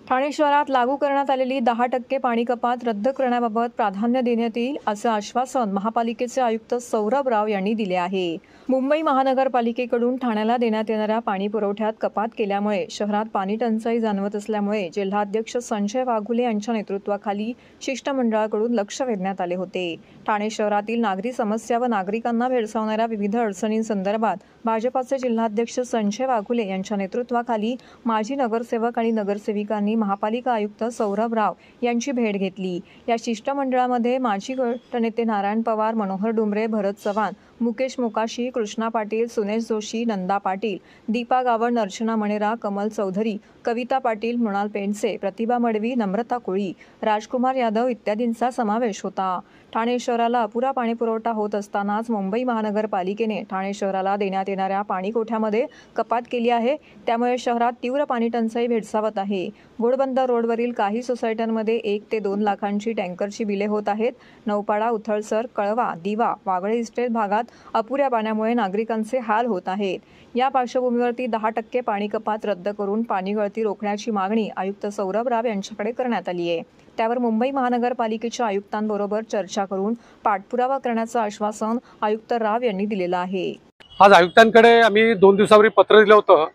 ठाणे शहरात लागू करण्यात आलेली 10% पाणी कपात रद्द करण्याबाबत प्राधान्य देण्यात येईल असं आश्वासन महापालिकेचे आयुक्त सौरभ राव यांनी दिले आहे। मुंबई महानगरपालिकेकडून ठाण्याला देण्यात येणाऱ्या पाणी पुरवठ्यात कपात केल्यामुळे शहरात पाणी टंचाई जाणवत असल्यामुळे जिल्हाध्यक्ष संजय वाघुले यांच्या नेतृत्वाखाली शिष्टमंडळाकडून लक्ष वेधण्यात आले होते। ठाणे शहरातील नागरी समस्या व नागरिकांना भेडसावणाऱ्या विविध अडचणींसंदर्भात भाजपाचे जिल्हाध्यक्ष संजय वाघुले यांच्या नेतृत्वाखाली माजी नगरसेवक आणि नगरसेविकांनी महापालिका आयुक्त सौरभ राव यांची भेट घेतली। या शिष्टमंडळामध्ये माजी गटनेते नारायण पवार, मनोहर डुमरे, भरत चव्हाण, मुकेश मोकाशी, कृष्णा पाटील, सुनेश जोशी, नंदा पाटील, दीपा गावण, अर्चना मणेरा, कमल चौधरी, कविता पाटील, मृणाल पेंडसे, प्रतिभा मडवी, नम्रता कोळी, राजकुमार यादव इत्यादींचा समावेश होता। ठाणे शहराला अपुरा पाणीपुरवठा होत असतानाच मुंबई महानगरपालिकेने ठाणे शहराला देण्यात येणाऱ्या पाणीकोठ्यामध्ये कपात केली आहे। त्यामुळे शहरात तीव्र पाणी टंचाई भेडसावत आहे। घोडबंदर रोडवरील काही सोसायट्यांमध्ये 1 ते 2 लाखांची टँकरची बिले होत आहेत। नौपाडा, उथळसर, कळवा, दिवा, वागळे इस्टेट भागात अपुऱ्या पाण्यामुळे नागरिकांचे हाल होत आहेत। या पार्श्वभूमीवरती 10% पाणी कपात रद्द करून पाणी गळती रोखण्याची मागणी आयुक्त सौरभ राव यांच्याकडे करण्यात आली आहे। त्यावर मुंबई महानगरपालिकेच्या आयुक्तांबरोबर चर्चा करून पाठपुरावा करण्याचं आश्वासन आयुक्त राव यांनी दिलेलं आहे। आज आयुक्तांकडे आम्ही 2 दिवसापूर्वी पत्र दिलं होतं।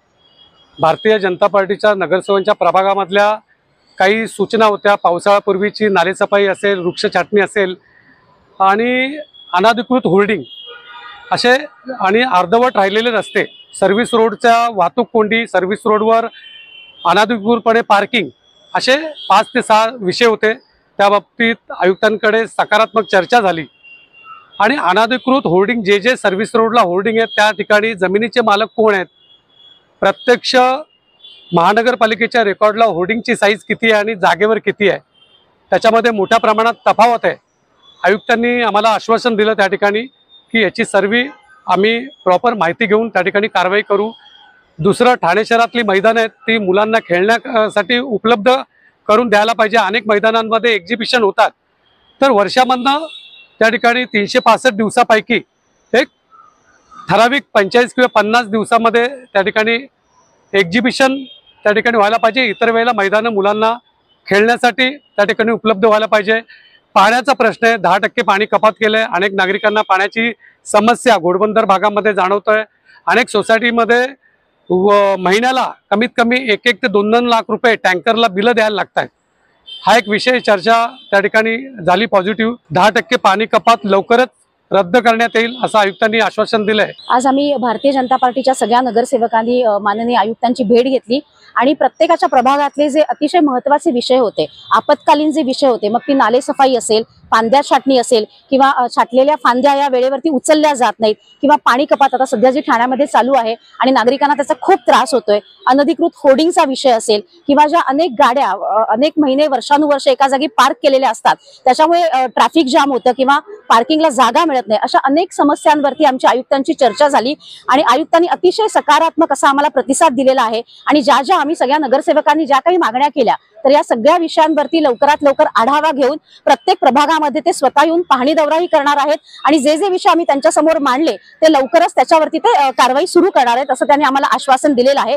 भारतीय जनता पार्टीच्या नगरसेवकांच्या प्रभागामधल्या काही सूचना होत्या। पावसाळ्यापूर्वीची नालेसफाई असेल, वृक्ष छाटणी असेल आणि अनधिकृत होर्डिंग असे आणि अर्धवट राहिलेले रस्ते, सर्व्हिस रोडच्या वाहतूक कोंडी, सर्व्हिस रोडवर अनधिकृतपणे पार्किंग असे 5 ते 6 विषय होते। त्या बाबतीत आयुक्तांकडे सकारात्मक चर्चा झाली आणि अनधिकृत होर्डिंग जे सर्व्हिस रोडला होर्डिंग आहेत त्या ठिकाणी जमिनीचे मालक कोण आहेत, प्रत्यक्ष महानगरपालिकेच्या रेकॉर्डला होर्डिंगची साईज किती आहे आणि जागेवर किती आहे त्याच्यामध्ये मोठ्या प्रमाणात तफावत आहे। आयुक्तांनी आम्हाला आश्वासन दिलं त्या ठिकाणी की याची सर्व आम्ही प्रॉपर माहिती घेऊन त्या ठिकाणी कारवाई करू। दुसरं, ठाणे शहरातली मैदानं आहेत ती मुलांना खेळण्यासाठी उपलब्ध करून द्यायला पाहिजे। अनेक मैदानांमध्ये एक्झिबिशन होतात, तर वर्षामधनं त्या ठिकाणी 365 दिवसापैकी एक ठराविक 45 किंवा 50 दिवसामध्ये त्या ठिकाणी एक्झिबिशन त्या ठिकाणी व्हायला पाहिजे। इतर वेळेला मैदानं मुलांना खेळण्यासाठी त्या ठिकाणी उपलब्ध व्हायला पाहिजे। पाण्याचा प्रश्न आहे, 10% पाणी कपात केलं आहे। अनेक नागरिकांना पाण्याची समस्या घोडबंदर भागामध्ये जाणवतोय। अनेक सोसायटीमध्ये महिन्याला कमीत कमी 1-1 ते 2-2 लाख रुपये टँकरला बिलं द्यायला लागत आहेत। हा एक विषय चर्चा त्या ठिकाणी झाली पॉझिटिव्ह। 10% पाणी कपात लवकरच रद्द करण्यात येईल असं आयुक्तांनी आश्वासन दिलंय। आज आम्ही भारतीय जनता पार्टीच्या सगळ्या नगरसेवकांनी माननीय आयुक्तांची भेट घेतली आणि प्रत्येकाच्या प्रभागातले जे अतिशय महत्त्वाचे विषय होते, आपत्कालीन जे विषय होते, मग ती नालेसफाई असेल, फांद्या छाटणी असेल किंवा छाटलेल्या फांद्या या वेळेवरती उचलल्या जात नाहीत किंवा पाणी कपात आता सध्या जी ठाण्यामध्ये चालू आहे आणि नागरिकांना त्याचा खूप त्रास होतोय, अनधिकृत होर्डिंगचा विषय असेल किंवा ज्या अनेक गाड्या अनेक महिने वर्षानुवर्ष एका जागी पार्क केलेल्या असतात त्याच्यामुळे ट्रॅफिक जाम होतं किंवा पार्किंगला जागा मिळत नाही, अशा अनेक समस्यांवरती आमच्या आयुक्तांची चर्चा झाली आणि आयुक्तांनी अतिशय सकारात्मक असा आम्हाला प्रतिसाद दिलेला आहे। आणि ज्या आम्ही सगळ्या नगरसेवकांनी ज्या काही मागण्या केल्या तर या सगळ्या विषयांवरती लवकरात लवकर आढावा घेऊन प्रत्येक प्रभागामध्ये ते स्वतः येऊन पाहणी दौराही करणार आहेत आणि जे विषय आम्ही त्यांच्या समोर मांडले ते लवकरच त्याच्यावरती ते कारवाई सुरू करणार आहेत असं त्यांनी आम्हाला आश्वासन दिलेलं आहे।